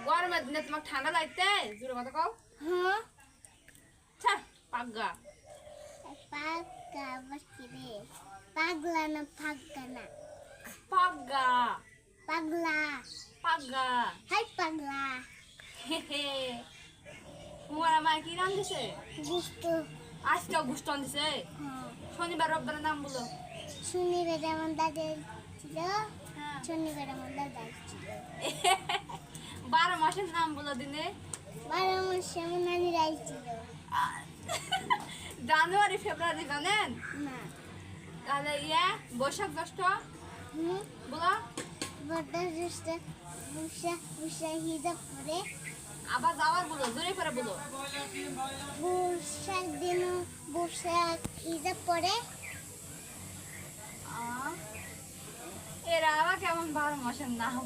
গরমের দিনে তোমার ঠান্ডা লাগতে জোরে কথা কও। হ্যাঁ ছাড় পাগা। পাগলা বসি রে পাগলা না পাগলা না পাগা পাগলা পাগা। হাই পাগলা তোমার আমার কি নাম দিছে? গুস্ত আজকে গুষ্টন দিছে। হ্যাঁ শনিবার রবিবার নাম বলো। শনিবার আমার দাদা ছিল হ্যাঁ। শনিবার আমার দাদা ছিল 12 মাসের নাম বলো দিনে। 12 মাসে আমার নানি ছিল জানুয়ারি ফেব্রুয়ারি জানেন? না তাহলে বৈশাখ জ্যৈষ্ঠ হুম বলো। বড় জ্যেষ্ঠ বুসা বুসা হিজাব পরে আবার বলো জোরে করে বলো। বৈশাখ দিন বৈশাখ হিজাব পরে এরা আবার কেমন 12 মাসের নাম।